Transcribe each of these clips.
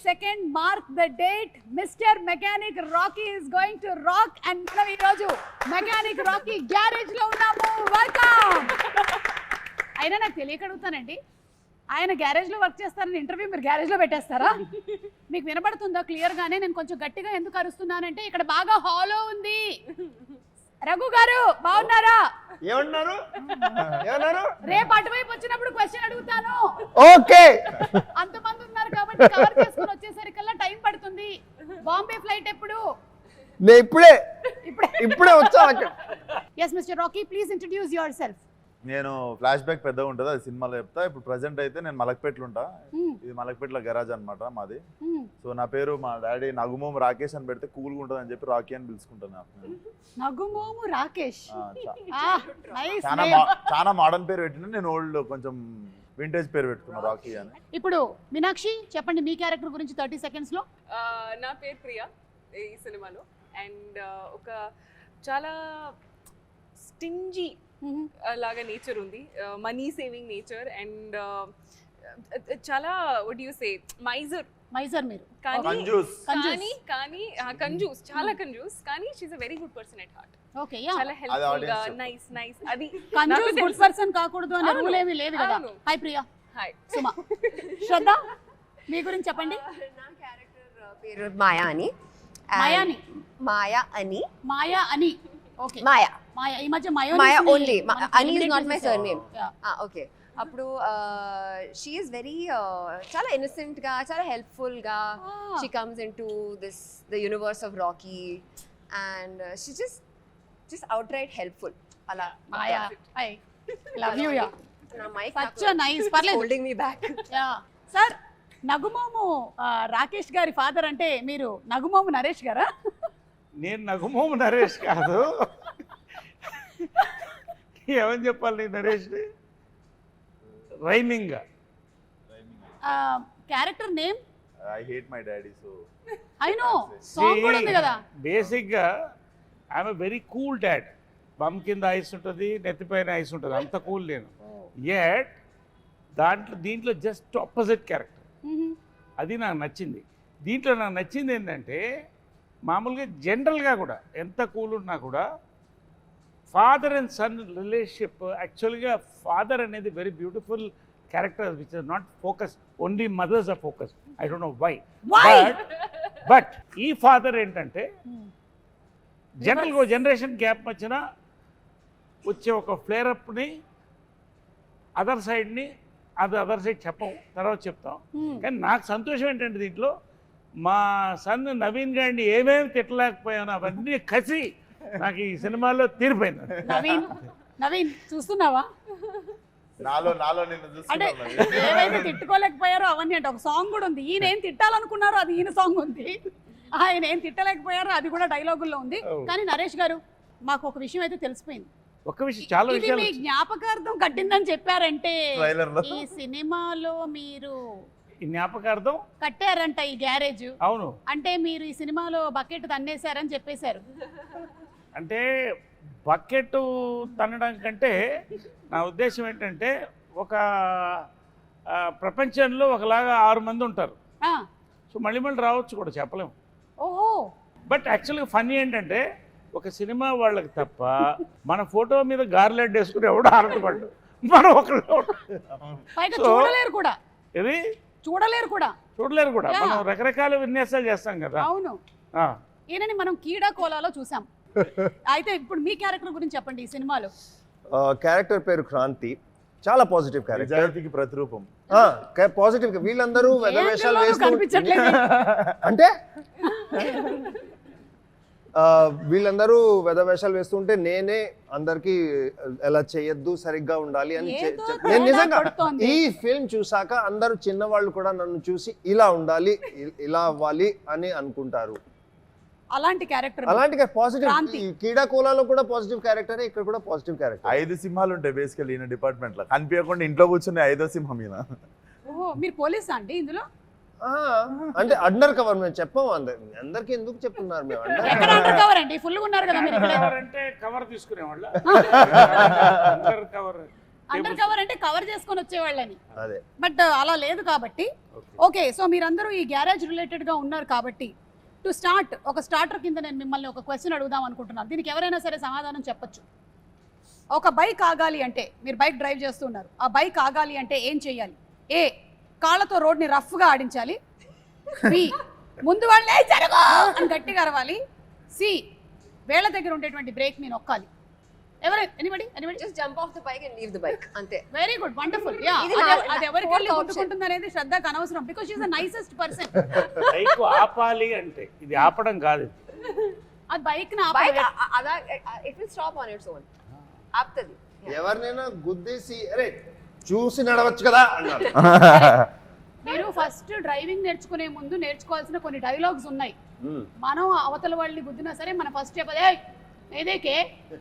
second, mark the date. Mr. Mechanic Rocky is going to rock and మనం ఈ రోజు mechanic Rocky garage లో ఉన్నాము. వెల్కమ్. అయినా నాకు తెలియక అడుగుతానండి, ఆయన గ్యారేజ్ లో వర్క్ చేస్తారని ఇంటర్వ్యూ మీరు గ్యారేజ్ లో పెట్టేస్తారా? మీకు వినపడుతుందా క్లియర్ గానే? నేను కొంచెం గట్టిగా ఎందుకు అరుస్తున్నానంటే ఇక్కడ బాగా హాలో ఉంది. రఘు గారు బాగున్నారా? ఏమన్నారు? రేపు అటువైపు వచ్చినప్పుడు క్వశ్చన్ అడుగుతాను. ఓకే. అంతమంది ఉన్నారు కాబట్టి కవర్ చేసుకుని వచ్చేసరికల్లా టైం పడుతుంది. బాంబే ఫ్లైట్ ఎప్పుడు? నేను ఇప్పుడే వచ్చా. yes Mr. Rocky, please introduce yourself. నేను ఫ్లాష్ బ్యాక్ పెద్దగా ఉంటుంది, అది సినిమాలో చెప్తా. ఇప్పుడు ప్రజెంట్ అయితే నేను మలక్పేటలో ఉంటా. ఇది మలక్పేటలో గరాజ్ అనమాట మాది. సో నా పేరు మా డాడీ నగుమోము రాకేష్ అని పెడితే కూల్గా ఉంటుంది అని చెప్పి రాకీ అని పిలుచుకుంటాను. నగుమోము రాకేష్ చాలా మోడర్న్ పేరు పెట్టిన, నేను ఓల్డ్ కొంచెం వింటేజ్ పేరు పెట్టుకున్నా రాకీ అని. ఇప్పుడు మీనాక్షి చెప్పండి మీ క్యారెక్టర్ గురించి 30 seconds లో. నా పేరు ప్రియా ఈ సినిమాలో. అండ్ ఒక చాలా స్టింజీ లాగా నేచర్ ఉంది, మనీ సేవింగ్ నేచర్. అండ్ చాలా వాట్ యు సే మైజర్ మీరు. కంజూస్, చాలా కంజూస్. కానీ she is a very good person at heart. Okay, yeah, చాలా హెల్ప్ఫుల్ గా, నైస్. అది కంజూస్ గుడ్ పర్సన్ కాకూడదు అనే రూల్ ఏమీ లేదు కదా. హాయ్ ప్రియా. హాయ్ సుమా. శ్రద్ధ మీ గురించి చెప్పండి. నా క్యారెక్టర్ పేరు మాయా అని. మాయా అని. ఓకే, మాయా. ఈ మధ్య మాయా ఓన్లీ. అని is not my surname. Okay. అప్పుడు షీ ఈస్ వెరీ చాలా ఇన్నోసెంట్ గా, చాలా హెల్ప్ఫుల్ గా she comes into the universe of Rocky and she just out right helpful. అలా Maya. I love you. Yeah, నా మైక్ సచ్ నైస్. పర్లేదు, holding me back. Yeah sir. నగుమోము Rakesh గారి father అంటే మీరు నగుమోము నరేష్ గారా? నేను నగుమోము నరేష్ కాదు. ఏమని చెప్పాలి Naresh? Rhyming character name I hate my daddy. So I know song కూడా ఉంది కదా. బేసిక్ గా I'm a very cool dad. Bum కింద ఐస్ ఉంటుంది, నెత్తిపైన ఐస్ ఉంటుంది, అంత కూల్ నేను. యట్ దీంట్లో జస్ట్ ఆపోజిట్ క్యారెక్టర్. అది నాకు నచ్చింది. దీంట్లో నాకు నచ్చింది ఏంటంటే మామూలుగా జనరల్గా కూడా ఎంత కూల్ ఉన్నా కూడా ఫాదర్ అండ్ సన్ రిలేషన్షిప్, యాక్చువల్గా ఫాదర్ అనేది very beautiful character which is not focus, only mothers are focus. I don't know why. But ఈ ఫాదర్ ఏంటంటే జనరల్గా జనరేషన్ గ్యాప్ వచ్చినా వచ్చే ఒక ఫ్లేరప్ని అదర్ సైడ్ని అదర్ సైడ్ చెప్పం, తర్వాత చెప్తాం. కానీ నాకు సంతోషం ఏంటంటే దీంట్లో మా సన్ నవీన్ గారిని ఏమేమి తిట్టలేకపోయాను అవన్నీ కసి నాకు ఈ సినిమాలో తీరిపోయింది. నవీన్ చూస్తున్నావా? నాలో నిన్ను అంటే చూస్తున్నాను. ఏవైతే తిట్టుకోలేకపోయారో అవన్నీ అంటే ఒక సాంగ్ కూడా ఉంది. ఈయన ఏం తిట్టాలనుకున్నారో అది ఈయన సాంగ్ ఉంది, ఆయన ఏం తిట్టలేకపోయారో అది కూడా డైలాగుల్లో ఉంది. కానీ నరేష్ గారు మాకు ఒక విషయం అయితే తెలిసిపోయింది. ఒక విషయం, చాలా ఇది విషయాలు మీ జ్ఞాపకార్థం కట్టిందని చెప్పారంటే Trailer లో. ఈ సినిమాలో మీరు ఈ జ్ఞాపకార్థం కట్టారంట ఈ గ్యారేజ్. అవును. అంటే మీరు ఈ సినిమాలో బకెట్ తన్నేశారని చెప్పేశారు. అంటే బకెట్ తన్నడం కంటే నా ఉద్దేశం ఏంటంటే ఒక ప్రపంచంలో ఒకలాగా 6 మంది ఉంటారు. సో మళ్ళీ రావచ్చు కూడా చెప్పలేము. ఓహో. బట్ యాక్చువల్గా ఫన్నీ ఏంటంటే ఒక సినిమా వాళ్ళకి తప్ప మన ఫోటో మీద గార్లెడ్ వేసుకుని ఎవడో ఆరటపడ్డు, మనం ఒకళ్ళు పైగా చూడలేరు కూడా. ఇది చూడలేరు కూడా. మనం రకరకాల విన్యాసాలు చేస్తాం కదా. అవును. ఈయనని మనం కీడా కోలాలో చూసాం. అయితే ఇప్పుడు మీ క్యారెక్టర్ గురించి చెప్పండి ఈ సినిమాలో. క్యారెక్టర్ పేరు క్రాంతి. చాలా పాజిటివ్ క్యారెక్టర్, నిజాయితీకి ప్రతిరూపం. పాజిటివ్. వీళ్ళందరూ వేషాలు వేస్తూ కనిపించట్లేదు అంటే వీళ్ళందరూ వేషాలు వేస్తుంటే నేనే అందరికి ఎలా చేయొద్దు, సరిగ్గా ఉండాలి అని నేను నిజంగా ఈ ఫిల్మ్ చూసాక అందరూ చిన్నవాళ్ళు కూడా నన్ను చూసి ఇలా ఉండాలి, ఇలా అవ్వాలి అని అనుకుంటారు. అలాంటి క్యారెక్టర్, అలాంటి పాజిటివ్. కీడా కోలాలో కూడా పాజిటివ్ క్యారెక్టర్, ఇక్కడ కూడా పాజిటివ్ క్యారెక్టర్. 5 సింహాలు ఉంటాయి బేసికల్ ఈయన డిపార్ట్మెంట్ లో. కనిపించకుండా ఇంట్లో కూర్చుని 5వ సింహం ఈయన. ఓహో, మీరు పోలీసా అండి ఇందులో? అంటే అండర్ కవర్. మేము చెప్పాము అందరికి ఎందుకు చెప్తున్నారు మేము ఎక్కడ అండర్ కవర్ అండి? ఫుల్ గా ఉన్నారు కదా మీరు ఇక్కడ. అంటే కవర్ తీసుకునేవాళ్ళ. అండర్ కవర్ అండర్ కవర్ అంటే కవర్ చేసుకొని వచ్చేవాళ్ళని, అదే బట్ అలా లేదు కాబట్టి. ఓకే, సో మీరందరూ ఈ గ్యారేజ్ రిలేటెడ్ గా ఉన్నారు కాబట్టి టు స్టార్ట్ ఒక స్టార్టర్ కింద నేను మిమ్మల్ని ఒక క్వశ్చన్ అడుగుదాం అనుకుంటున్నాను. దీనికి ఎవరైనా సరే సమాధానం చెప్పొచ్చు. ఒక బైక్ ఆగాలి అంటే, మీరు బైక్ డ్రైవ్ చేస్తున్నారు, ఆ బైక్ ఆగాలి అంటే ఏం చేయాలి? ఏ, కాళ్ళతో రోడ్ని రఫ్గా ఆడించాలి. బి, ముందు వాళ్ళే జరగో అని గట్టిగా అరవాలి. సి, వేళ్ళ దగ్గర ఉండేటువంటి బ్రేక్ ని నొక్కాలి. Anybody Just jump off the bike and leave the bike. Ante. Very good, wonderful. Yeah, ఇది అది ఎవరికి వెళ్ళి fourth గుర్తుకుంటుంది అనేది శ్రద్ధకు అనవసరం, because she is the nicest person. Bike ఆపాలి అంటే ఇది ఆపడం కాదు, అది బైక్ ని Bike, ఆపాలి. it will stop on its own. Aaptadi. ఎవరినైనా గుద్దేసి అరే చూసి నడవచ్చు కదా అన్నారు. మీరు ఫస్ట్ డ్రైవింగ్ నేర్చుకునే ముందు నేర్చుకోవాల్సిన కొన్ని డైలాగ్స్ ఉన్నాయి. మనం అవతల వాళ్ళని గుద్దినా సరే మన ఫస్ట్ చెప్పదే ఏదేకే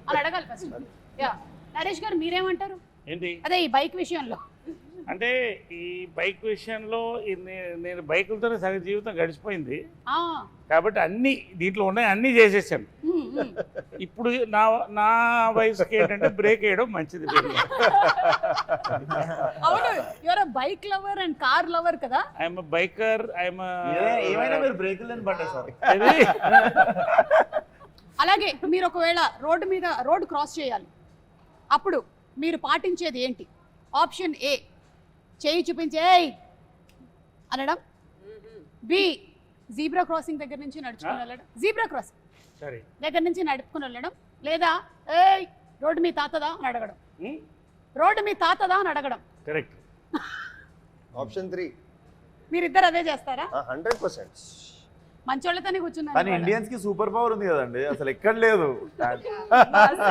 అని అడగాలి ఫస్ట్. యా, నరేష్ గారు మీరేమంటారు? ఏంటి అదే ఈ బైక్ విషయంలో. అంటే ఈ బైక్ విషయంలో నేను బైకులతోనే సగం జీవితం గడిచిపోయింది ఆ, కాబట్టి అన్ని దీంట్లో ఉన్నాయి, అన్నీ చేసేసాను. ఇప్పుడు నా వయసుకి ఏంటంటే బ్రేక్ వేయడం మంచిది. అవును, your a bike lover and car lover కదా. ఐఎమ్ బైకర్, ఐఎమ్ ఏమైనా మీరు బ్రేకులు లేని బండి సార్. అలాగే మీరు ఒకవేళ రోడ్డు క్రాస్ చేయాలి, అప్పుడు మీరు పాటించేది ఏంటి? ఆప్షన్ ఏ, చేయి చూపించే అనడం. బి, జీబ్రా క్రాసింగ్ దగ్గర నుంచి నడుచుకుని వెళ్ళడం, జీబ్రా క్రాసింగ్ సరే దగ్గర నుంచి నడుపుకుని వెళ్ళడం. లేదా ఏయ్ రోడ్డు మీ తాతదా అని అడగడం. రోడ్డు మీ తాతదా అని అడగడం. కరెక్ట్. ఆప్షన్ 3 మీరిద్దరు అదే చేస్తారా? 100%. మంచోళ్ళతోనే కూర్చున్నాను కానీ ఇవాళ. ఇండియన్స్ కి సూపర్ పవర్ ఉంది కదండి, అసలు ఎక్కడ లేదు.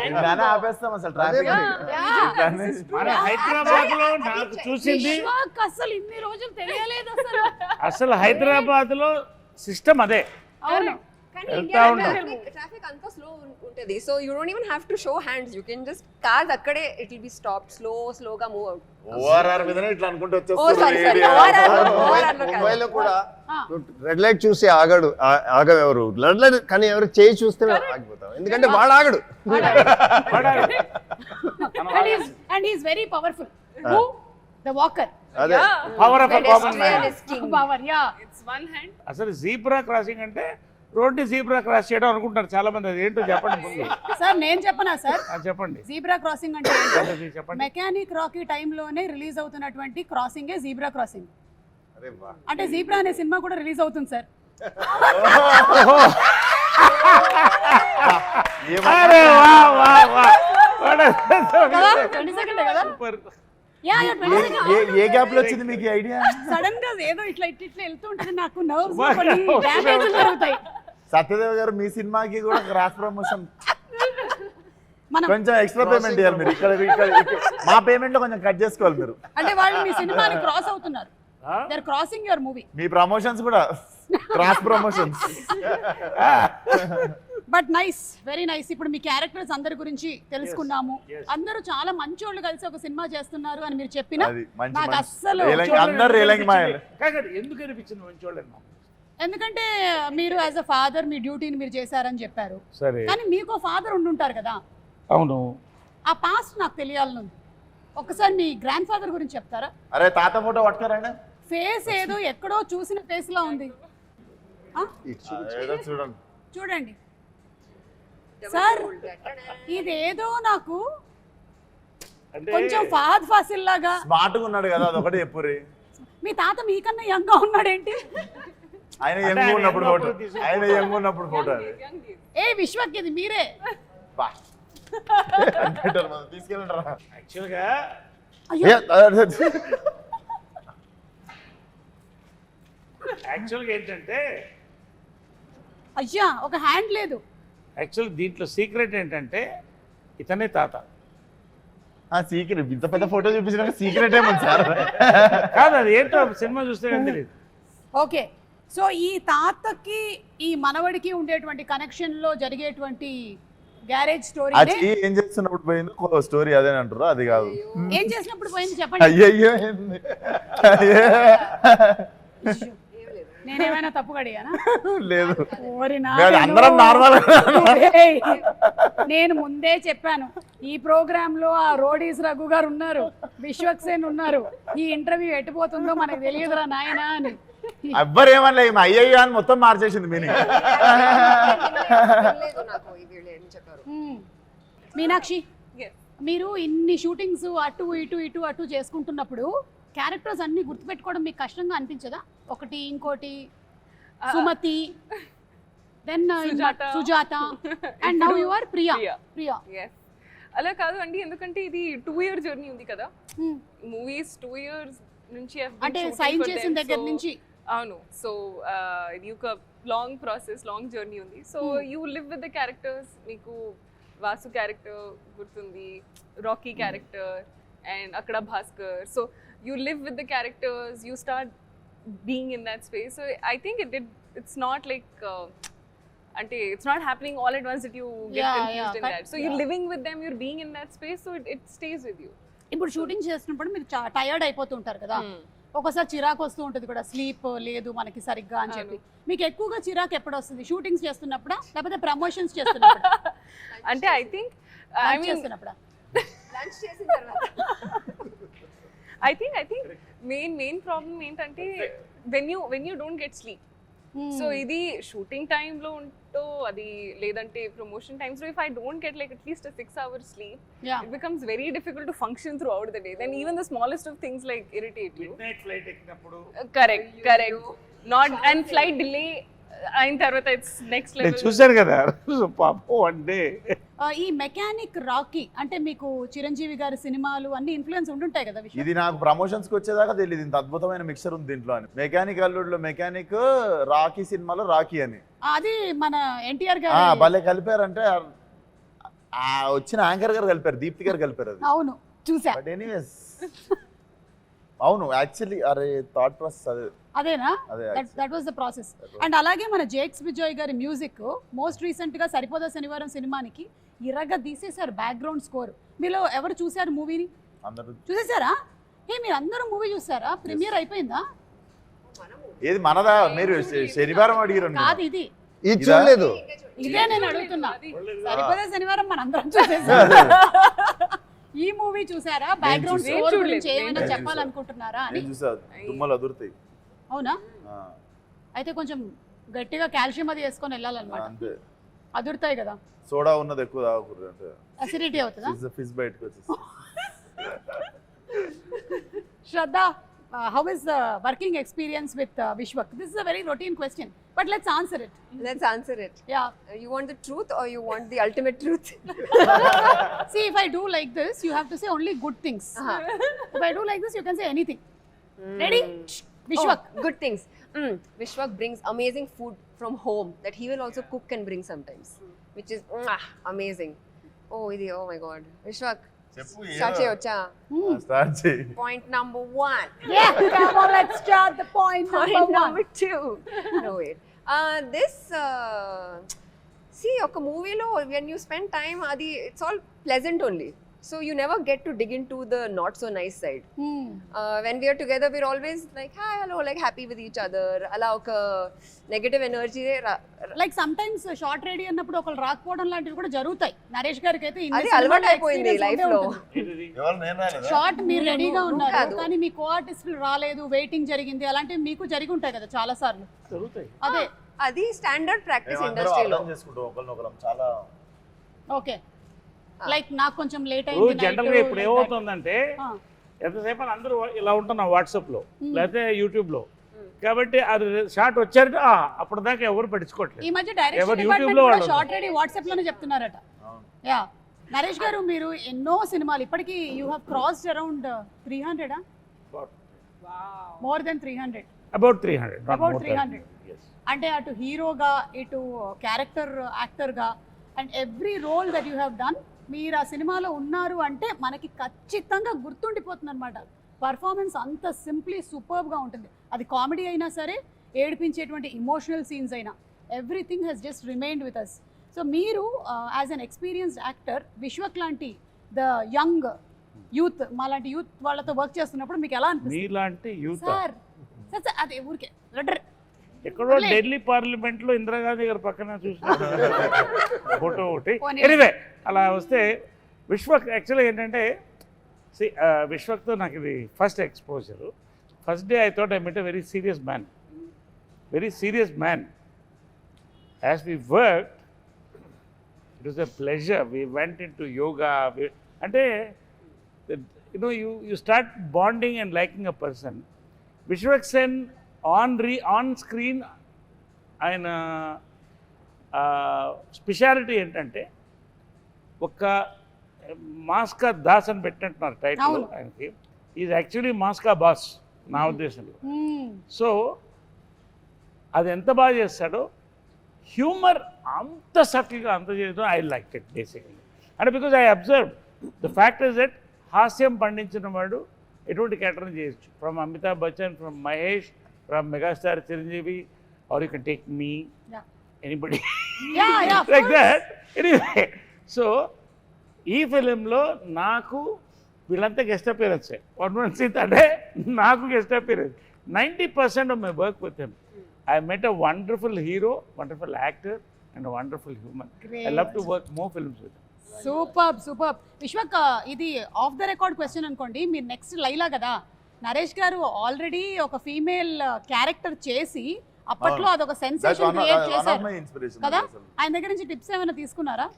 ఇలానే ఆపేస్తాం అసలు ట్రాఫిక్. మన హైదరాబాద్ లో నాకు చూసింది విశ్వాక్ అసలు ఇన్ని రోజులు తెలియలేదు అసలు. అసలు హైదరాబాద్ లో సిస్టమ్ అదే. అవును, కానీ వెళ్తా India ఉంటాం. traffic అంతా slow ఉంటది. So you don't even have to show hands. You can just cars అక్కడే it will be stopped. slow గా move out. ఓఆర్ఆర్ మీదనే ఇట్లా అనుకుంటూ Oh, sorry. ముంబైలో కూడా రెడ్ లైట్ చూసి ఆగెవరు, రెడ్ లైట్ కానీ ఎవరు చేయి చూస్తే ఆగిపోతాం, ఎందుకంటే వాడు ఆగడు. And he's very powerful. Who? The walker. అదే power of common man. Pedestrian is king. Power, yeah. It's one hand. అసలు జీబ్రా క్రాసింగ్ అంటే రోడ్డు జీబ్రా క్రాస్ చేయడం అనుకుంటారు చాలా మంది. అది ఏంటో చెప్పండి ముందు. సార్ నేను చెప్పనా సార్? చెప్పండి. జీబ్రా క్రాసింగ్ అంటే అది చెప్పండి. మెకానిక్ రాకీ టైంలోనే రిలీజ్ అవుతున్నటువంటి క్రాసింగే జీబ్రా క్రాసింగ్. అరే వా. అంటే జీబ్రా అనే సినిమా కూడా రిలీజ్ అవుతుంది సార్. అరే వా వా వా. కదా 20 సెకండ్ కదా. సూపర్. Yeah, 20 second. ఏ గ్యాప్ లో వచ్చింది మీకు ఐడియా? సడన్ గా ఏదో ఇట్లా వెళ్తూ ఉంటుంది, నాకు నర్వ్స్ బాగా కొన్ని డ్యామేజ్ జరుగుతాయి. సత్యదేవ్ గారు మీ సినిమాకి కూడా క్రాస్ ప్రమోషన్ మనం కొంచెం ఎక్స్ట్రా పేమెంట్ ఇవ్వాలి మీరు. ఇక్కడ మా పేమెంట్ లో కొంచెం కట్ చేసుకోవాలి మీరు. అంటే వాళ్ళు మీ సినిమాని క్రాస్ అవుతున్నారు. ఆ? They are crossing your movie. మీ ప్రమోషన్స్ కూడా cross promotions. But nice, very nice. ఇప్పుడు మీ క్యారెక్టర్స్ అందరి గురించి తెలుసుకున్నాము. yes. అందరూ చాలా మంచోళ్ళు కలిసి ఒక సినిమా చేస్తున్నారు అని మీరు చెప్పినా అది మంచి నాకు మంచి అస్సలు అందరు రేలంగి మాయలు. కాదు, ఎందుకు అనిపించింది మంచోళ్ళని? ఎందుకంటే మీరు యాజ్ అ ఫాదర్ మీ డ్యూటీని మీరు చేశారని చెప్పారు. సరే, కానీ మీకు ఫాదర్ ఉండుంటారు కదా, అవును. ఆ పాస్ట్ నాకు తెలియాలని. ఒక్కసారి మీ గ్రాండ్ ఫాదర్ గురించి చెప్తారా? అరే తాత ఫోటో పట్టుకోరండి. ఫేస్ ఏదో ఎక్కడో చూసిన ఫేస్ లా ఉంది. ఆ? ఏదో చూడండి. చూడండి సార్, ఇదేదో నాకు అంటే కొంచెం ఫహద్ ఫాసిల్ లాగా. స్మార్ట్ గా ఉన్నాడు కదా, అదొకటి చెప్పుర్రి. మీ తాత మీకన్నా యంగ్ గా ఉన్నాడేంటి? ఆయన అంటే యంగ్ ఆయన ఉన్నప్పుడు young ఫోటో, ఉన్నప్పుడు తీసుకున్న ఆయన యంగ్ ఉన్నప్పుడు ఫోటో అది. ఏ విశ్వక్, ఇది మీరే. బా. తీసుకెళ్ళండి రా. యాక్చువల్గా అయ్యో, ఏంటంటే అయ్యా ఒక హ్యాండ్ లేదు. యాక్చువల్ దీంట్లో సీక్రెట్ ఏంటంటే ఇతనే తాత సీక్రెట్. ఇంత పెద్ద ఫోటో చూపించినాక సీక్రెట్ ఏమో సార్. కాదు, అది ఏంటో సినిమా చూస్తే కానీ తెలియదు. ఓకే, సో ఈ తాతకి ఈ మనవడికి ఉండేటువంటి కనెక్షన్ లో జరిగేటువంటి గ్యారేజ్ స్టోరీ. అది ఏం చేస్తున్నప్పుడు పోయిందో స్టోరీ అదే అంటారు, అది కాదు. ఏం చేసినప్పుడు పోయింది చెప్పండి. అయ్యయ్యో ఏంది? నేనేమైనా తప్పుగా అడిగానా? లేదు ఓరి లేదు, అందరం నార్మల్. ఏయ్, నేను ముందే చెప్పాను ఈ ప్రోగ్రామ్ లో ఆ రోడీస్ రఘు గారు ఉన్నారు, విశ్వక్సేన్ ఉన్నారు, ఈ ఇంటర్వ్యూ ఎట్టుపోతుందో మనకు తెలియదురా నాయనా అని. ఎవ్వరు ఏమనలే, ఈమె అయ్యయ్యో అని మొత్తం మార్చేసింది మీనింగ్. నాకు వీళ్ళు ఏం చెప్పారు. మీనాక్షి, Yes. మీరు ఇన్ని షూటింగ్స్ అటు ఇటు ఇటు అటు చేసుకుంటున్నప్పుడు క్యారెక్టర్స్ అన్ని గుర్తుపెట్టుకోవడం మీకు కష్టంగా అనిపించదా? ఒకటి ఇంకోటి Sumathi, then Sujatha, and now you are Priya. Priya Yes. అలా కాదు అండి, ఎందుకంటే ఇది 2 year జర్నీ ఉంది కదా. మూవీస్ 2 years నుంచి I've been అంటే shooting సైన్ for చేసిన them, దగ్గర so- నుంచి. అవును. సో ఇది ఒక లాంగ్ ప్రాసెస్, లాంగ్ జర్నీ ఉంది. So you live with the characters. మీకు వాసు క్యారెక్టర్ గుర్తుంది, రాకీ క్యారెక్టర్, అండ్ అక్కడ Bhaskar. So you live with the characters, you start being in that space. So I think it's not like అంటే it's not happening all at once that you get confused in that. So you living with them, your being in that space, so it stays with you. ఇప్పుడు shooting చేస్తున్నప్పుడు మీరు tired అయిపోతుంటారు కదా, ఒకసారి చిరాకు వస్తూ ఉంటుంది కూడా, స్లీప్ లేదు మనకి సరిగ్గా అని చెప్పి. మీకు ఎక్కువగా చిరాకు ఎప్పుడు వస్తుంది? షూటింగ్స్ చేస్తున్నప్పుడా లేకపోతే ప్రమోషన్స్ చేస్తున్నప్పుడు? అంటే ఐ థింక్ చేస్తున్నప్పుడా? లంచ్ చేసిన తర్వాత I think main problem ఏంటంటే when you don't get sleep. So ఇది షూటింగ్ టైమ్ లో ఉంటో అది లేదంటే ప్రమోషన్ టైమ్స్ లో, if I don't get like at least a 6 hours sleep, it becomes very difficult to function throughout the day. Then even the smallest of things like irritate you. Midnight flight ఎక్కినప్పుడు Correct. Not and flight delay అయిన తర్వాత it's next నేను level. చూశాను కదా పాపం one day. ఈ mechanic Rocky అంటే మీకు చిరంజీవి గారి సినిమాలు అన్ని ఇన్ఫ్లుయెన్స్ ఉంటుంటాయి కదా విశ్వ? ఇది నాకు ప్రమోషన్స్ కి వచ్చేదాకా తెలియదు ఇంత అద్భుతమైన మిక్సర్ ఉంది దీంట్లో అని. మెకానిక్ అల్లుడిలో మెకానిక్, రాకీ సినిమాలో రాకీ అని. అది మన ఎన్టీఆర్ ఆ, గారు భలే కలిపారంటే ఆ వచ్చిన యాంకర్ గారు కలిపారు, దీప్తి గారు కలిపారు అది. అవును చూసా. బట్ ఎనీవేస్ అవును యాక్చువల్లీ అరే థాట్ ప్రాసెస్ అదే. అదేనా? అదే that was the process. And అలాగే మన జేక్స్ విజయ్ గారి మ్యూజిక్ మోస్ట్ రీసెంట్ గా సరిపోదా శనివారం సినిమానికి ఇరగా తీసేశారు బ్యాక్గ్రౌండ్ స్కోర్. మీలో ఎవరు చూసారు మూవీని? అందరూ చూసేసారా? మీరు అందరూ మూవీ చూసారా? ప్రీమియర్ అయిపోయిందా? ఏది మనదా? మీరు శనివారం అడిగారు. కాదు ఇది ఇది చూడలేదు. ఇదే నేను అడుగుతున్నా. సరిపోదా శనివారం మన అందరం చూసేసాం. ఈ మూవీ చూసారా? బ్యాక్గ్రౌండ్ స్కోర్ గురించి ఏమైనా చెప్పాలనుకుంటున్నారా అని? నేను చూసా, దుమ్మలు అదురుతాయి. అవునా? అయితే కొంచెం గట్టిగా కాల్షియం అది వేసుకొని వెళ్ళాలన్నమాట. అంతే, అదురుతాయి కదా. సోడా ఉన్నది ఎక్కువ తాగకూడదు అంటే అసిడిటీ అవుతుందా? ఫిష్ బయటకు వచ్చేసి. శ్రద్ధ, how is the working experience with Vishwak? This is a very routine question, but let's answer it. let's answer it. Yeah. You want the truth or you want the ultimate truth? See, if I do like this, you have to say only good things. If I do like this, you can say anything. Ready? Vishwak. Oh, good things. Vishwak brings amazing food from home that he will also cook and bring sometimes, which is amazing. Oh my god. Vishwak, చెప్పు start cheyocha. Start చేయి. Point number 1. Yeah, come on, let's start the point Point number 1. number 2. No wait. This see oka movie lo when you spend time adi it's all pleasant only. So you never get to dig into the not so nice side. When we are together, we're always like, hi, hello, like happy with each other. Ala oka negative energy. Like sometimes short ready అన్నప్పుడు ఒకళ్ళు రాకపోవడం లాంటివి కూడా జరుగుతాయి. నరేష్ గారికి అయితే అది అలవాటు అయిపోయింది లైఫ్ లో. ఎవరు నేను రాలేదా? షార్ట్ మీరు రెడీగా ఉన్నారు కాదు. కానీ మీ కో ఆర్టిస్టులు రాలేదు, వెయిటింగ్ జరిగింది, అలాంటివి మీకు జరిగి ఉంటాయి కదా చాలా సార్లు. జరుగుతాయి. అదే అది స్టాండర్డ్ ప్రాక్టీస్ మేమందరం ఇండస్ట్రీలో. అర్థం చేసుకుంటాం ఒకరినొకరం చాలా. ఓకే, లైక్ నాకు కొంచెం లేట్ ఇప్పుడు అయింది జనరల్గా ఇప్పుడు ఏమవుతుందంటే ఎంతసేపు అని అందరూ ఇలా ఉంటున్నాం వాట్సాప్లో లేకపోతే యూట్యూబ్లో, కాబట్టి అది షార్ట్ వచ్చారంటే అప్పుడు దాకా ఎవరు పట్టించుకోవట్లేదు. ఈ మధ్య డైరెక్షన్ ఎవరు డిపార్ట్మెంట్ యూట్యూబ్లో కూడా వాళ్ళు షార్ట్ రెడీ వాట్సాప్ లోనే చెప్తున్నారట. యా, నరేష్ గారు మీరు ఎన్నో సినిమాలు ఇప్పటికి you have crossed around 300 more than 300. About 300. About 300. అంటే అటు హీరోగా ఇటు క్యారెక్టర్ యాక్టర్గా and every role that you have done, మీరు ఆ సినిమాలో ఉన్నారు అంటే మనకి ఖచ్చితంగా గుర్తుండిపోతుంది అనమాట. పర్ఫార్మెన్స్ అంత సింప్లీ సూపర్బ్గా ఉంటుంది. అది కామెడీ అయినా సరే, ఏడిపించేటువంటి ఇమోషనల్ సీన్స్ అయినా, everything has just remained with us. So మీరు as an experienced actor Vishwak లాంటి ద యంగ్ యూత్, మాలాంటి యూత్ వాళ్ళతో వర్క్ చేస్తున్నప్పుడు మీకు ఎలా అనిపిస్తుంది? మీలాంటి యూత్ సార్ అదే ఊరికే ఎక్కడో ఢిల్లీ పార్లమెంట్లో ఇందిరాగాంధీ గారి పక్కన చూసిన ఫోటో ఒకటి. పోనీ. ఎనివే అలా వస్తే విశ్వక్ యాక్చువల్గా ఏంటంటే విశ్వక్తో నాకు ఇది first exposure. First day I thought I met a very serious man. As we worked, it was a pleasure. We went into yoga. Ante, you know, you start bonding and liking a person. Vishwak Sen on screen, ఆయన speciality ఏంటంటే ఒక మాస్కా దాస్ అని పెట్టినట్టున్నారు title ఆయనకి. Is actually మాస్కా boss నా ఉద్దేశంలో. So అది ఎంత బాగా చేస్తాడో, హ్యూమర్ అంత సటిల్గా అంత చేయడం ఐ లైక్ ఇట్ బేసికలీ. అంటే because I observe the fact is that హాస్యం పండించిన వాడు ఎటువంటి క్యారెక్టర్ని చేయొచ్చు. From Amitabh Bachchan, from Mahesh, from megastar Chiranjeevi, or you can take me, anybody like that. Anyway, so ఈ ఫిలింలో నాకు వీళ్ళంతా గెస్ట్ అపియరెన్సే. వన్ సీట్ అంటే నాకు guest appearance. 90% of my work with him. I met a wonderful hero, wonderful actor, and a wonderful human. Great. I love to work more films with him. Super. Vishwak, ఇది of the record question అనుకోండి. మీరు next Laila కదా, నరేష్ గారు already ఒక female character చేసి అప్పట్లో అదొక sensation create చేశారు కదా. ఆయన దగ్గర నుంచి టిప్స్ ఏమైనా తీసుకున్నారా?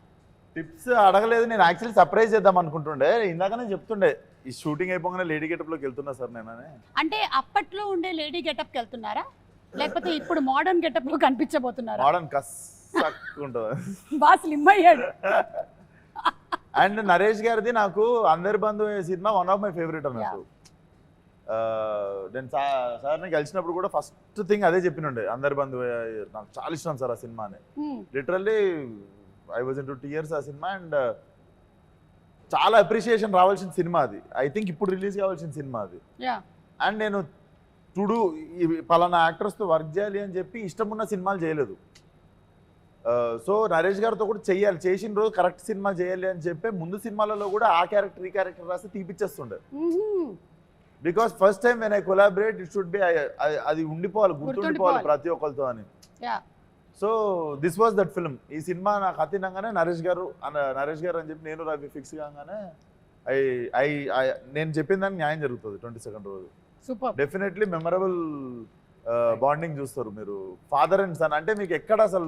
టిప్స్ అడగలేదు. నేను యాక్చువల్లీ సర్ప్రైజ్ చేద్దాం అనుకుంటుండే. ఇందాకనే చెప్తుండే ఈ షూటింగ్ అయిపోగానే లేడీ గెటప్లోకి వెళ్తున్నా సార్ నేను. అంటే అప్పట్లో ఉండే లేడీ గెటప్కి వెళ్తున్నారా, లేకపోతే ఇప్పుడు మోడర్న్ గెటప్ లో కనిపించబోతున్నారా? మోడర్న్ ఉంటుంది, బాగా స్లిమ్ అయ్యాడు. అండ్ నరేష్ గారిది నాకు Andari Bandhu cinema one of my favourite అన్నట్టు. నేను సార్ని కలిసినప్పుడు కూడా ఫస్ట్ థింగ్ అదే చెప్పినుండే, అందరి బంధు నాకు చాలా ఇష్టం సార్ ఆ సినిమాని. Literally I was in 2 years ఆ సినిమా. అండ్ చాలా అప్రిషియేషన్ రావాల్సిన సినిమా అది. ఐ థింక్ ఇప్పుడు రిలీజ్ కావాల్సిన సినిమా అది. అండ్ నేను టుడు పలానా యాక్టర్స్తో వర్క్ చేయాలి అని చెప్పి ఇష్టం ఉన్న సినిమాలు చేయలేదు. సో నరేష్ గారితో కూడా చెయ్యాలి, చేసిన రోజు కరెక్ట్ సినిమా చేయాలి అని చెప్పి ముందు సినిమాలలో కూడా ఆ క్యారెక్టర్ ఈ క్యారెక్టర్ రాసి తీపిచ్చేస్తుండే. Because first time when I collaborate it should be, అది ఉండిపోవాలి, గుర్తుండిపోవాలి ప్రతి ఒక్కరితో అని. So this was that film. ఈ సినిమా నాకు అతినంగానే నరేష్ గారు అని చెప్పి నేను రవి ఫిక్స్ కాగానే నేను చెప్పిన దానికి న్యాయం జరుగుతుంది 22nd రోజు. డెఫినెట్లీ మెమరబుల్ బాండింగ్ చూస్తారు మీరు. ఫాదర్ అండ్ సన్ అంటే మీకు ఎక్కడ అసలు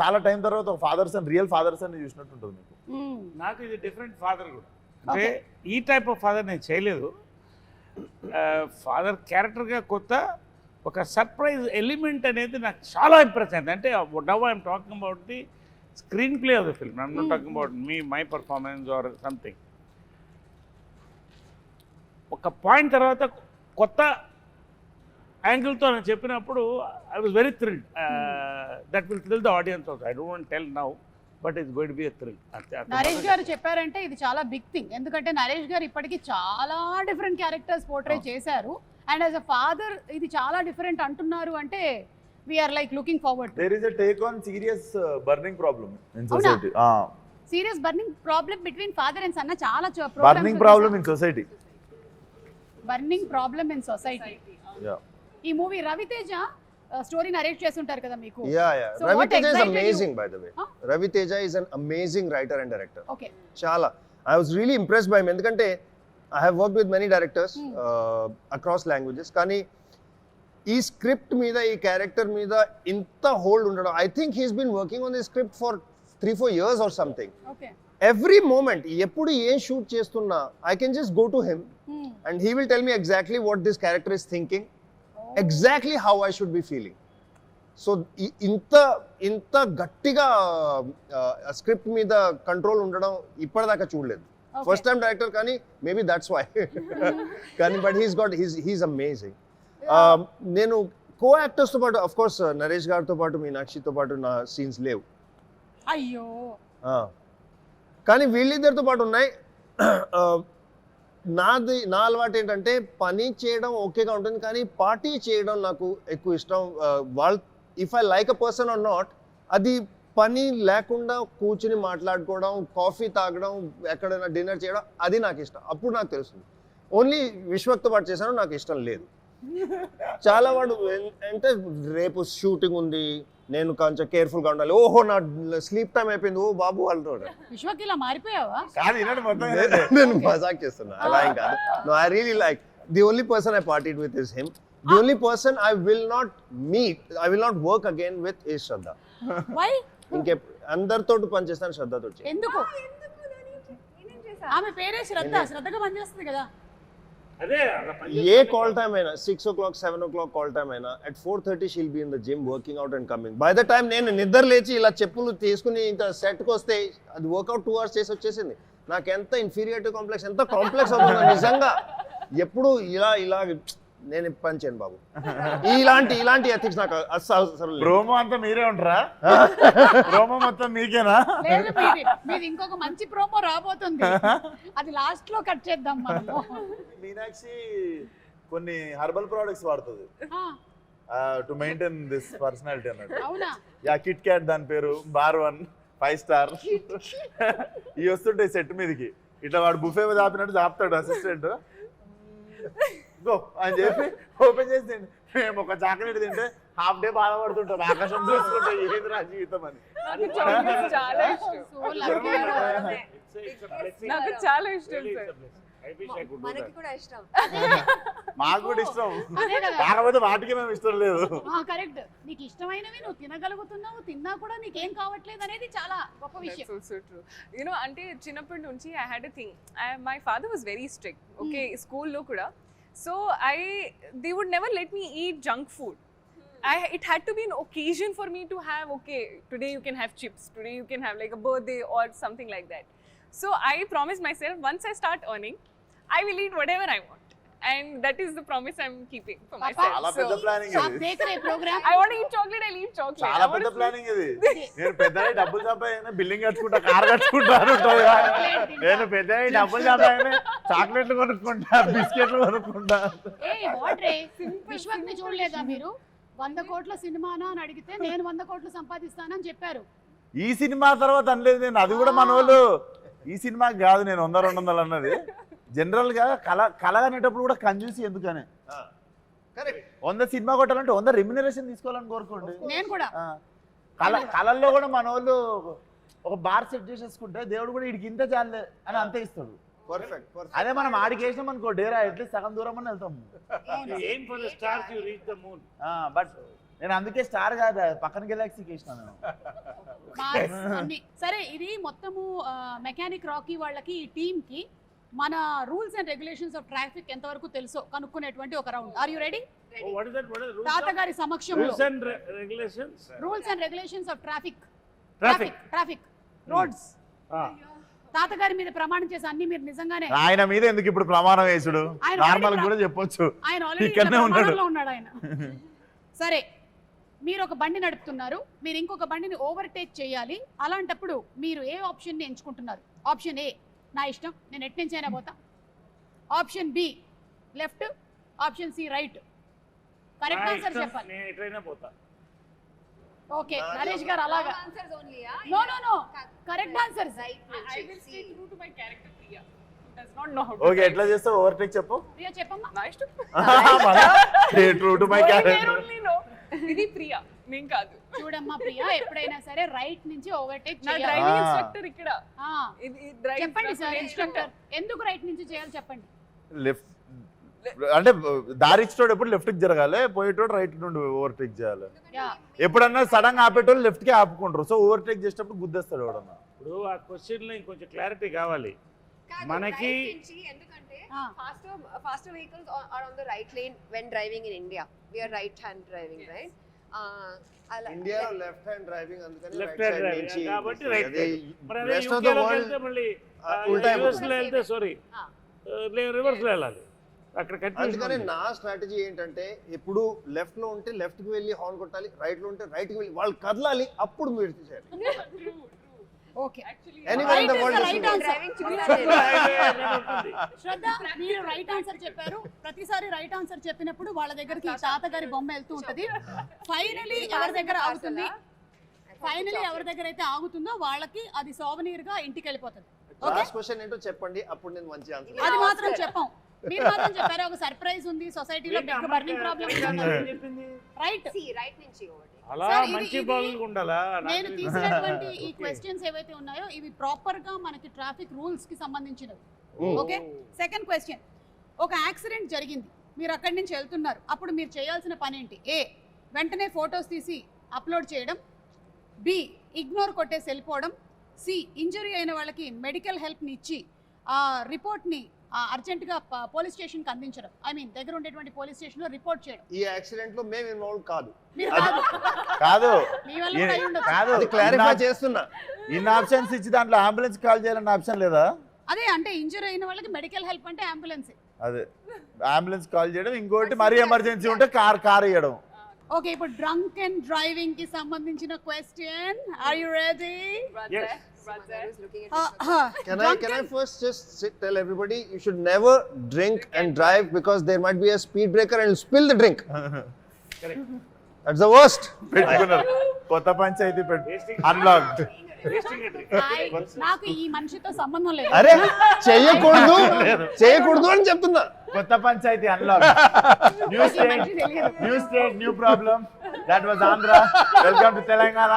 చాలా టైం తర్వాత ఒక father son, real father son చూసినట్టు ఉంటుంది మీకు. నాకు ఇది డిఫరెంట్ ఫాదర్ కూడా. అంటే ఈ టైప్ ఆఫ్ ఫాదర్ నేను చేయలేదు. ఫాదర్ క్యారెక్టర్గా కొత్త ఒక సర్ప్రైజ్ ఎలిమెంట్ అనేది నాకు చాలా ఇంప్రెస్ అయింది. అంటే now I'm talking about the screen play of the film, I'm not talking about my performance or something. ఒక పాయింట్ తర్వాత కొత్త యాంగిల్తో నేను చెప్పినప్పుడు I was very thrilled. That will thrill the audience also. I don't want tell now, but it's going to be a thrill. Naresh గారు చెప్పారంటే ఇది చాలా big thing. ఎందుకంటే నరేష్ గారు ఇప్పటికీ చాలా డిఫరెంట్ క్యారెక్టర్స్ పోర్ట్రే చేశారు. అండ్ యాజ్ అ ఫాదర్ ఇది చాలా డిఫరెంట్ అంటున్నారు అంటే we're like looking forward. There is a take on serious burning problem in society. Serious burning problem between father and son. చాలా burning problem in society. Burning problem in society. ఈ movie Ravi Teja story narrate చేస్తుంటారు కదా మీకు. So Raviteja is amazing by the way. Raviteja is an amazing writer and director. Okay. Chala. I was really impressed by him ఎందుకంటే I have worked with many directors across languages. కానీ ఈ script మీద ఈ character మీద ఇంత hold ఉండడం, I think he's been working on this script for 3-4 years or something. Okay. Every moment ఎప్పుడు ఏం షూట్ చేస్తున్నా I can just go to him and he will tell me exactly what this character is thinking. Exactly how I should be feeling. So ఇంత గట్టిగా script మీద control ఉండడం ఇప్పటిదాకా చూడలేదు. First time director కానీ మేబీ దట్స్ వై. కానీ but he's amazing. నేను కో యాక్టర్స్తో పాటు అఫ్ కోర్స్ నరేష్ గారితో పాటు మీనాక్షితో పాటు నా సీన్స్ లేవు. అయ్యో. కానీ వీళ్ళిద్దరితో పాటు ఉన్నాయి. నా అలవాటు ఏంటంటే పని చేయడం ఓకేగా ఉంటుంది, కానీ పార్టీ చేయడం నాకు ఎక్కువ ఇష్టం. వాళ్ళు if I like a person are not, అది పని లేకుండా కూర్చుని మాట్లాడుకోవడం, కాఫీ తాగడం, ఎక్కడైనా డిన్నర్ చేయడం, అది నాకు ఇష్టం. అప్పుడు నాకు తెలుస్తుంది. ఓన్లీ విశ్వక్తో పాటు చేశాను, నాకు ఇష్టం లేదు. చాలా వాడు అంటే రేపు షూటింగ్ ఉంది, నేను కొంచెం కేర్ఫుల్ గా ఉండాలి, ఓహో నా స్లీప్ టైం అయిపోయింది, ఓ బాబు అంటాడు. విశ్వకి ఇలా మారిపోయావా? కాదు వినండి మొత్తం నేను మజాక్ చేస్తున్నా, అలా ఏం కాదు. No, I really like the only person I partied with is him. The only person I will not meet, I will not work again with is Shraddha. Why? అందరితో పనిచేస్తాను, శ్రద్ధతో చేయను. ఎందుకు? ఆమె పేరే శ్రద్ధ, శ్రద్ధగా పనిచేస్తుంది కదా. అదే ఏ కాల్ టైమ్ అయినా 6 o'clock 7 o'clock కాల్ టైమ్ అయినా at 4:30 she'll be in the gym working out and coming. By the time నేను నిద్ర లేచి ఇలా చెప్పులు తీసుకుని ఇంత సెట్కి వస్తే అది వర్కౌట్ 2 hours చేసి వచ్చేసింది. నాకు ఎంత ఇన్ఫీరియారిటీ కాంప్లెక్స్, ఎంత కాంప్లెక్స్ అవుతుంది నిజంగా. ఎప్పుడు ఇలా నేను పని చేయను బాబు. ఇలాంటి ఎథిక్స్ నాకు అసలు లేదు. ప్రోమో అంతా మీరే ఉంటారా? ప్రోమో మొత్తం మీకేనా? లేదు, మీది ఇంకొక మంచి ప్రోమో రాబోతుంది, అది లాస్ట్ లో కట్ చేద్దాం మనము. మీనాక్షి కొన్ని హెర్బల్ ప్రొడక్ట్స్ వాడుతుంది టు మెయింటైన్ దిస్ పర్సనాలిటీ అన్నట్టు. అవునా? యా, కిట్ క్యాట్ దాని పేరు, బార్ 1 5 స్టార్. ఇవి వస్తుంటాయి సెట్ మీదకి, ఇట్లా వాడు బుఫే దాపినట్టు దాపుతాడు అసిస్టెంట్. గో అని చెప్పి ఓపెన్ చేసి తిండి. మేము ఒక చాక్లెట్ తింటే హాఫ్ డే బాధపడుతుంటాం, ఆకాశం చూసుకుంటే ఏంది నా జీవితం అని. నాకు చాక్లెట్స్ చాలా ఇష్టం. So lucky. నాకు చాలా ఇష్టం సార్. మనకి కూడా ఇష్టం, మాకు కూడా ఇష్టం, అదే కదా. కాకపోతే వాటికి మేము ఇష్టం లేదు. కరెక్ట్. నీకు ఇష్టమైనవి నువ్వు తినగలుగుతున్నావు, తిన్నా కూడా నీకేం కావట్లేదు అనేది చాలా గొప్ప విషయం. That's also true. You know, అంటే చిన్నప్పటి నుంచి I had a thing. My father was very strict. Okay, స్కూల్లో కూడా. So they would never let me eat junk food. It had to be an occasion for me to have, okay, today you can have chips, today you can have like a birthday or something like that. So I promised myself, once I start earning, I will eat whatever I want. And that is the promise I'm keeping for myself. చాలా పెద్ద planning आप ఇది. देख रहे programme. I want to eat chocolate, I'll eat chocolate. చాలా పెద్ద planning ఇది. నేను పెద్దగా డబ్బులు సంపాదన బిల్డింగ్ కట్టుకుంటా, కార్ కట్టుకుంటా ఉంటుంది. నేను పెద్దగా డబ్బులు సంపాదన చాక్లెట్లు కొనుక్కుంటా, బిస్కెట్లు కొనుక్కుంటా. ఏ వాట్ రే, విశ్వక్ని చూడలేదా మీరు? 100 కోట్ల సినిమానా అని అడిగితే నేను 100 కోట్లు సంపాదిస్తానని చెప్పారు. ఈ సినిమా తర్వాత అనలేదు నేను, అది కూడా మన వాళ్ళు ఈ సినిమాకి కాదు నేను 100-200 అన్నది. జనరల్ గా కళ అనేటప్పుడు కూడా కంజూసి ఎందుకనే. 100 సినిమా కొట్టాలంటే 100 రెమ్యునరేషన్ తీసుకోవాలని కోరుకోండి. నేను కూడా కళల్లో కూడా మన వాళ్ళు ఒక బార్ సెట్ చేసేసుకుంటే దేవుడు కూడా వీడికి ఇంత చాలే అని అంతే ఇస్తాడు. అదే మనం ఆడికి వేసినాం అనుకో డేరా ఎట్లీస్ట్ సగం దూరం అని వెళ్తాం. aim for the stars, you reach the moon. But నేను అందుకే స్టార్ కాదు పక్కన గెలాక్సీకి వేసినాను నేను. సరే, ఇది మొత్తము మెకానిక్ రాకీ వాళ్ళకి, ఈ టీమ్ కి మన rules and regulations of traffic ఎంతవరకు తెలుసో కనుక్కునేటువంటి ఒక రౌండ్. Are you ready? Oh, what is that? What is the rules? తాతగారి సమక్షంలో Rules and regulations. Rules and regulations of traffic roads. తాతగారి మీద ప్రమాణం చేసి అన్ని మీరు నిజంగానే. ఆయన మీద ఎందుకు ఇప్పుడు ప్రమాణం వేసుడు, ఆయన నార్మల్ already కూడా చెప్పొచ్చు. ఆయన ఆల్రెడీ ఇక్కడనే ఉన్నాడు. ఉన్నాడు ఆయన. సరే, మీరు ఒక బండి నడుపుతున్నారు, మీరు ఇంకొక బండిని ఓవర్టేక్ చేయాలి. అలాంటప్పుడు మీరు ఏ ఆప్షన్ ని ఎంచుకుంటున్నారు? ఆప్షన్ ఏ, నా ఇష్టం, నేను ఎటు నుంచి అయినా పోతా. Option B, left. Option C, right. Correct answer చెప్పాలి. నేను ఎట్లయినా పోతా. ఓకే, నరేష్ గారు అలాగా. Answers only. No, correct answer. I will stay true to my character, Priya. Who does not know how to okay, drive. ఎట్లా చేస్తావు ఓవర్టేక్ చెప్పు. ప్రియా చెప్పమ్మా. నా ఇష్టం. True to my Only character. there only know. ఇది ప్రియా, నేను కాదు. చూడమ్మా ప్రియా, ఎప్పుడైనా సరే రైట్ నుంచి ఓవర్టేక్ నా చేయాలి. డ్రైవింగ్ ఇన్స్ట్రక్టర్ ఇక్కడ. ఆ, ఇది డ్రైవ్ చెప్పండి సార్ ఇన్స్ట్రక్టర్, ఎందుకు రైట్ నుంచి చేయాలి చెప్పండి. లెఫ్ట్ అంటే దారి ఇచ్చేటోడు ఎప్పుడు లెఫ్ట్ కి జరగాలి, పోయేటోడు రైట్ నుండి ఓవర్టేక్ చేయాలి. యా, ఎప్పుడన్నా సడన్ గా ఆపేటోళ్ళు లెఫ్ట్ కి ఆపుకుంటారు, సో ఓవర్టేక్ చేసేటప్పుడు గుద్దేస్తాడు ఎవడన్నా. ఇప్పుడు ఆ క్వశ్చన్ లో ఇంకొంచెం క్లారిటీ కావాలి మనకి. ఎందుకంటే Ah. faster vehicles are on the right lane when driving in India. We are right hand driving, right? ఇండియాలో లెఫ్ట్ హ్యాండ్ డ్రైవింగ్, అందుకని left right hand side driving నుంచి కాబట్టి రైట్. మరి అదే rest of the యూకేలో world వెళ్తే మళ్ళీ ఉల్టా యూఎస్ లో అయిపోతుంది. వెళ్తే సారీ రివర్స్ లో వెళ్ళాలి. అక్కడ అందుకని కన్ఫ్యూజన్. నా స్ట్రాటజీ ఏంటంటే ఎప్పుడు లెఫ్ట్ లో ఉంటే లెఫ్ట్ కి వెళ్ళి హార్న్ కొట్టాలి, రైట్ లో ఉంటే రైట్ కి వెళ్ళి వాళ్ళు కదలాలి, అప్పుడు మీరు చేయాలి. Okay. Anywhere in the Right is world the is right good. answer. Driving చూడాలి. శ్రద్ధ, మీరు రైట్ ఆన్సర్ చెప్పారు. ప్రతిసారి రైట్ ఆన్సర్ చెప్పినప్పుడు వాళ్ళ దగ్గరికి తాతగారి బొమ్మ వెళ్తూ ఉంటది. ఫైనలీ ఎవరి దగ్గర ఆగుతుంది, ఫైనలీ ఎవరి దగ్గర అయితే ఆగుతుందో వాళ్ళకి అది సోవనీర్ గా ఇంటికి వెళ్ళిపోతుంది. ఓకే, లాస్ట్ క్వశ్చన్ ఏంటో చెప్పండి, అప్పుడు నేను మంచి ఆన్సర్. అది మాత్రం చెప్పాం. మీరు మాత్రం చెప్పారు ఒక సర్ప్రైజ్ ఉంది సొసైటీలో big burning problem right See, right నుంచి ఒకటి. అలా Sir, మంచి ఇది- బాగులు ఉండాలా నేను తీసినటువంటి ఈ క్వశ్చన్స్ ఏవైతే ఉన్నాయో ఇవి ప్రాపర్ గా మనకి ట్రాఫిక్ రూల్స్ కి సంబంధించినవి ఓకే సెకండ్ క్వశ్చన్ ఒక యాక్సిడెంట్ జరిగింది మీరు అక్కడి నుంచి వెళ్తున్నారు అప్పుడు మీరు చేయాల్సిన పని ఏంటి ఏ వెంటనే ఫొటోస్ తీసి అప్లోడ్ చేయడం బి ఇగ్నోర్ కొట్టేసి వెళ్ళిపోవడం సి ఇంజరీ అయిన వాళ్ళకి మెడికల్ హెల్ప్ని ఇచ్చి ఆ రిపోర్ట్ని అర్జెంటుగా పోలీస్ స్టేషన్కి అందించడం ఐ మీన్ దగ్గర ఉండేటువంటి పోలీస్ స్టేషన్లో రిపోర్ట్ చేయడం ఈ యాక్సిడెంట్ లో మేము ఇన్వాల్వ్ కాదు, మీరు కాదు కాదు మీ వల్ల కూడా అయి ఉండొచ్చు. కాదు అది క్లారిఫై చేస్తున్నా. ఇన్ని ఆప్షన్స్ ఇచ్చి దాంట్లో అంబులెన్స్ కాల్ చేయాలన్న ఆప్షన్ లేదా? అదే అంటే ఇంజరీ అయిన వాళ్ళకి మెడికల్ హెల్ప్ అంటే అంబులెన్స్ అదే అంబులెన్స్ కాల్ చేయడం, ఇంకోటి మరీ ఎమర్జెన్సీ ఉంటే కార్ ఇవ్వడం. ఓకే ఇప్పుడు డ్రంక్ అండ్ డ్రైవింగ్ కి సంబంధించిన question are you ready Yes. Mother is looking at Can I first just tell everybody you should never drink and drive because there might be a speed breaker and you'll spill the drink. Correct. That's the worst. పెట్టుకున్నారు కొత్త panchayat unlocked. నాకు ఈ మనిషితో సంబంధం లేదు అరే చేయకూడదు అని చెప్తున్నా. కొత్త పంచాయతీ అన్లాక్డ్. న్యూ ఈ మనిషి తెలియదు state new problem. That was Andhra. Welcome to Telangana.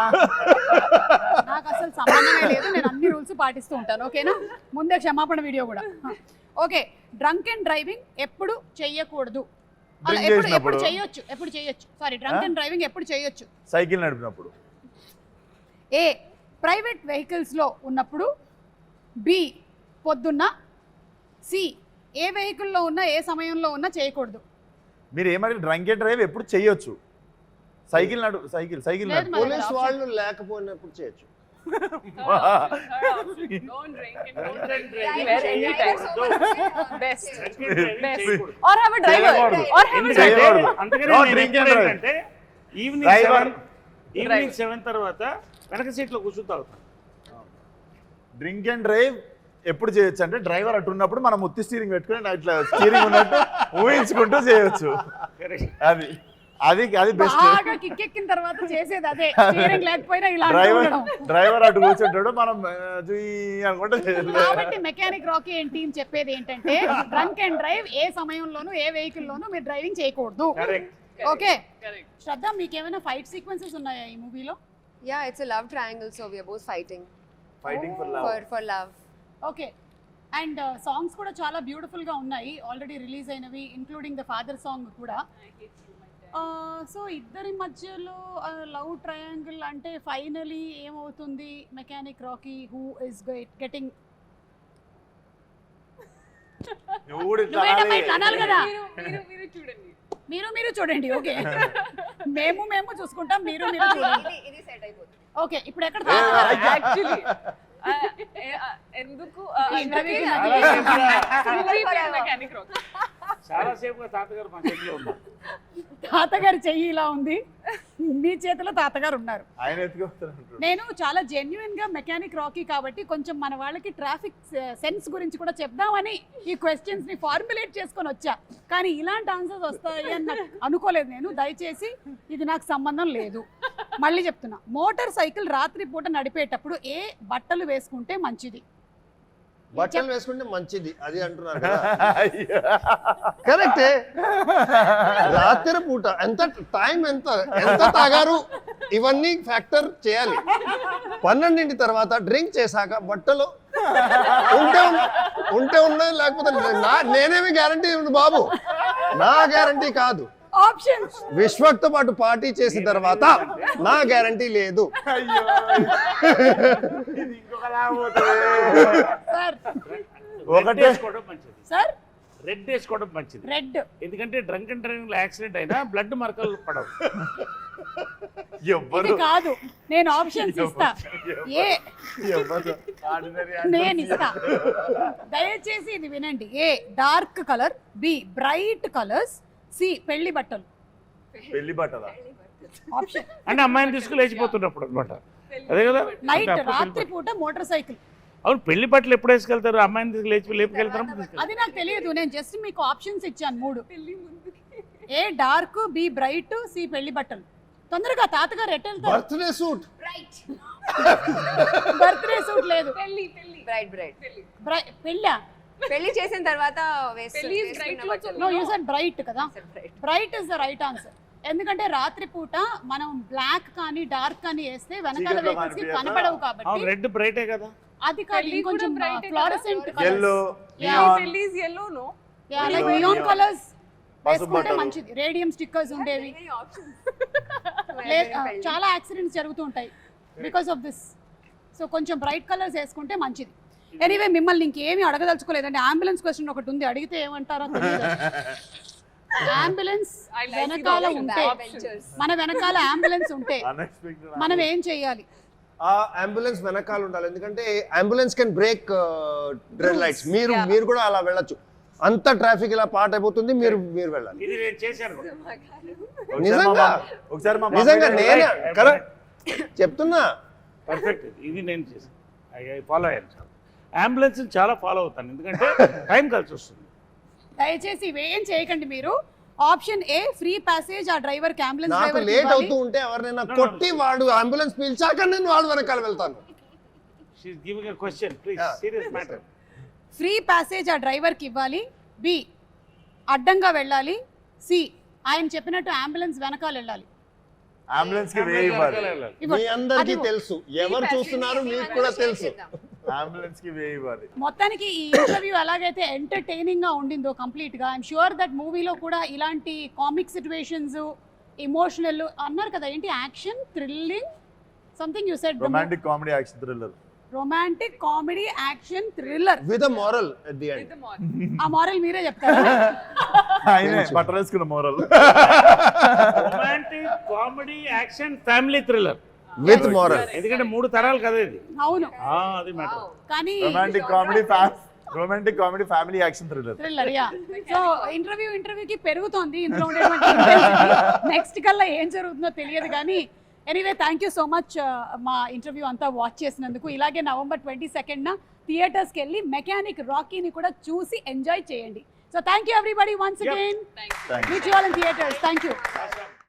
నాకు అసలు సంబంధమే లేదు నేను అన్ని రూల్స్ పాటిస్తూ ఉంటాను ఓకేనా ముందే క్షమాపణ వీడియో కూడా ఓకే డ్రంక్ అండ్ డ్రైవింగ్ ఎప్పుడు చెయ్యకూడదు అలా Drink ఎప్పుడు చేసినప్పుడు. ఎప్పుడు చేయొచ్చు సారీ డ్రంక్ అండ్ డ్రైవింగ్ ఎప్పుడు చేయొచ్చు సైకిల్ నడిపినప్పుడు. ఏ ప్రైవేట్ వెహికల్స్లో ఉన్నప్పుడు బి పొద్దున్న సి ఏ వెహికల్లో ఉన్నా ఏ సమయంలో ఉన్నా చేయకూడదు మీరు ఏమంటే డ్రంక్ అండ్ డ్రైవ్ ఎప్పుడు చేయొచ్చు. సైకిల్ లేదు నడు. మరి. పోలీస్ వాళ్ళు లేకపోయినప్పుడు చేయొచ్చు. Don't drink and don't drive anywhere, anytime. Best. Or Or have a driver. చేయకూడదు. Or have a driver. చేయకూడదు. అందుకనే No నేను drink and ఎప్పుడు drive. ఏంటంటే Driver. ఈవినింగ్ 7 తర్వాత వెనక సీట్లో కూర్చుంటా డ్రింక్ అండ్ డ్రైవ్ ఎప్పుడు చేయొచ్చు అంటే డ్రైవర్ అటు ఉన్నప్పుడు మనం ముత్తి స్టీరింగ్ పెట్టుకుని ఇట్లా స్టీరింగ్ ఉన్నట్టు ఊహించుకుంటూ చేయొచ్చు. అది బెస్ట్. బాగా కిక్కెక్కిన తర్వాత చేసేది అదే స్టీరింగ్ లేకపోయినా ఇలా ఉండడం డ్రైవర్ అటు కూర్చుంటాడు, మనం అనుకుంటే కాబట్టి మెకానిక్ రాకీ అండ్ టీం చెప్పేది ఏంటంటే డ్రంక్ అండ్ డ్రైవ్ ఏ సమయంలోనూ ఏ వెహికల్ లోనూ మీరు డ్రైవింగ్ చేయకూడదు ఓకే Correct. శ్రద్ధ మీకు ఏమైనా ఫైట్ సీక్వెన్సెస్ ఉన్నాయా ఈ మూవీలో Yeah, it's a love triangle, so we are both fighting fighting for love. for love. Okay and songs కూడా చాలా బ్యూటిఫుల్ గా ఉన్నాయి ఆల్రెడీ రిలీజ్ అయినవి ఇంక్లూడింగ్ ద ఫాదర్ సాంగ్ కూడా సో ఇద్దరి మధ్యలో లవ్ ట్రయాంగిల్ అంటే ఫైనలీ ఏమవుతుంది mechanic Rocky who is getting అనాలి కదా మీరు చూడండి. మీరు చూడండి ఓకే మేము చూసుకుంటాం మీరు చూడండి ఇది సెట్ అయిపోతుంది. ఓకే ఇప్పుడు ఎక్కడ Actually, ఎందుకు ఇంటర్వ్యూకి మెకానిక్ రాక్ చాలా సేపుగా తాతగారు మా చేతిలో ఉన్నారు. తాతగారి చెయ్యి ఇలా ఉంది మీ చేతిలో తాతగారు ఉన్నారు ఆయన ఎత్తుకొస్తారు. నేను చాలా జెన్యున్ గా మెకానిక్ రాకీ కాబట్టి కొంచెం మన వాళ్ళకి ట్రాఫిక్ సెన్స్ గురించి కూడా చెప్దామని ఈ క్వశ్చన్స్ ని ఫార్ములేట్ చేసుకొని వచ్చా కానీ ఇలాంటి ఆన్సర్స్ వస్తాయి అని నాకు అనుకోలేదు నేను దయచేసి ఇది నాకు సంబంధం లేదు మళ్ళీ చెప్తున్నా మోటార్ సైకిల్ రాత్రి పూట నడిపేటప్పుడు ఏ బట్టలు వేసుకుంటే మంచిది బట్టలు వేసుకుంటే మంచిది అది అంటున్నారు కరెక్టే. రాత్రి పూట ఎంత టైం ఎంత తాగారు ఇవన్నీ ఫ్యాక్టర్ చేయాలి. 12 తర్వాత డ్రింక్ చేశాక బట్టలు ఉంటే ఉన్నది లేకపోతే నేనేమి గ్యారంటీ ఉంది బాబు, నా గ్యారంటీ కాదు. ఆప్షన్స్ విశ్వక్తో పాటు పార్టీ చేసిన తర్వాత నా గ్యారంటీ లేదు. సార్ ఒకటే వేసుకోవడం మంచిది. సార్ రెడ్ వేసుకోవడం మంచిది. రెడ్ ఎందుకంటే డ్రంక్ అండ్ డ్రైవింగ్ లో యాక్సిడెంట్ అయినా బ్లడ్ మరకలు పడవు. ఇది ఎవ్వరు కాదు నేను ఆప్షన్స్ ఇస్తా ఏ నేను ఇస్తా దయచేసి ఇది వినండి A dark colour B bright colours C పెళ్లి బట్టలు పెళ్లి బట్టలా? ఆప్షన్ అంటే అమ్మాయిని తీసుకుని లేచిపోతున్నప్పుడు అనమాట. అదే కదా నైట్ అంటే అప్పుడు రాత్రి పూట మోటార్ సైకిల్ అవును పెళ్లి బట్టలు ఎప్పుడు వేసుకెళ్తారు? అమ్మాయిని తీసుకు లేపుకెళ్తారు. అది నాకు తెలియదు నేను జస్ట్ మీకు ఆప్షన్స్ ఇచ్చాను 3 ఏ డార్క్ బి బ్రైట్ సి పెళ్లి బట్టలు తొందరగా తాతగారు ఎట్ వెళ్తారు బర్త్డే సూట్ బర్త్డే సూట్ లేదు Bright. పెళ్ళా పెళ్లి చేసిన తర్వాత పెళ్లి is bright లో నో యూ సెడ్ బ్రైట్ కదా, bright is the right answer. ఎందుకంటే రాత్రిపూట మనం బ్లాక్ కానీ డార్క్ కానీ వేస్తే వెనకాల చీకట్లో వెహికల్స్ కి కనిపించదా? కనపడవు అవును, కాబట్టి రెడ్ బ్రైటే కదా. అది కాదు పెళ్లి ఇంకొంచెం కూడా bright ఏ కదా? ఫ్లోరసెంట్ ఎల్లో పెళ్లి is yellow, no? Like Yellow, neon neon. Colours పసుపు వేసుకుంటే బట్టలు. మంచిది. రేడియం స్టిక్కర్స్ ఉండేవి. చాలా యాక్సిడెంట్స్ జరుగుతూ ఉంటాయి బికాస్ ఆఫ్ దిస్. సో కొంచెం బ్రైట్ కలర్స్ వేసుకుంటే మంచిది. ఎనీవే మిమ్మల్ని ఇంకేమీ అడగదలుచుకోలేదండి. అంబులెన్స్ క్వశ్చన్ ఒకటి ఉంది, అడిగితే ఏమంటారో తెలియదు. అంబులెన్స్ I like వెనకాల the ఉంటే, Adventures. మన వెనకాల అంబులెన్స్ ఉంటే అన్ఎక్స్పెక్టెడ్ మనం ఏం చేయాలి? ఆ అంబులెన్స్ వెనకాల ఉండాలి, ఎందుకంటే ambulance can break red lights. మీరు కూడా అలా వెళ్ళొచ్చు. అంత ట్రాఫిక్ ఇలా పాట్ అయిపోతుంది, మీరు వెళ్ళాలి. ఇది నేను చేశాను కూడా. ఒకసారి మా నిజంగా బాబాయ్ నేనే Right. కరెక్ట్ చెప్తున్నా. పర్ఫెక్ట్, ఇది నేను చేశాను. ఫాలో అయ్యాను చాలా. అంబులెన్స్ చాలా ఫాలో అవుతాను, ఎందుకంటే టైం కలిసి వస్తుంది. దయచేసి ఇవేం చేయకండి మీరు. ఆప్షన్ ఏ ఫ్రీ ప్యాసేజ్ ఆ డ్రైవర్ కి, అంబులెన్స్ నాకు డ్రైవర్ లేట్ అవుతూ ఉంటే ఎవరినైనా కొట్టి వాడు అంబులెన్స్ పిలిచాక నేను వాడు వెనకాల వెళ్తాను. She is giving a question, please, Yeah. Serious matter. Free passage ఆ డ్రైవర్ కి ఇవ్వాలి. బి అడ్డంగా వెళ్ళాలి. సి ఆయన చెప్పినట్టు అంబులెన్స్ వెనకాల వెళ్ళాలి. అంబులెన్స్ కి వే ఇవ్వాలి. మీ అందరికీ అది తెలుసు, ఎవరు చూస్తున్నారు మీకు కూడా తెలుసు. అంబులెన్స్ కి వే ఇవ్వాలి. మొత్తానికి ఈ ఇంటర్వ్యూ ఎలాగైతే ఎంటర్టైనింగ్ గా ఉండిందో కంప్లీట్ గా, ఐఎమ్ షూర్ దట్ మూవీలో కూడా ఇలాంటి కామిక్ సిచ్యువేషన్స్, ఇమోషనల్ అన్నారు కదా, ఏంటి action, thrilling, something you said, romantic comedy action thriller. Romantic comedy action thriller. With a moral at the end. ఆ మారల్ మీరే చెప్తారా? ఆయనే బట్టలు వేసుకున్న moral. Romantic comedy action family thriller with moral. ఎందుకంటే 3 తరాలు కదా ఇది. అవును, అది మ్యాటర్. కానీ romantic comedy family action thriller. Thriller yeah. So ఇంటర్వ్యూకి పెరుగుతోంది ఇందులో ఉండేటువంటి నెక్స్ట్ కల్లా ఏం జరుగుతుందో తెలియదు కానీ anyway thank you so much మా ఇంటర్వ్యూ అంతా వాచ్ చేసినందుకు. ఇలాగే November 22న థియేటర్స్కి వెళ్ళి మెకానిక్ రాకీని కూడా చూసి ఎంజాయ్ చేయండి. So thank you everybody once again. Thank you. Meet you all in theatres. Thank you. Awesome.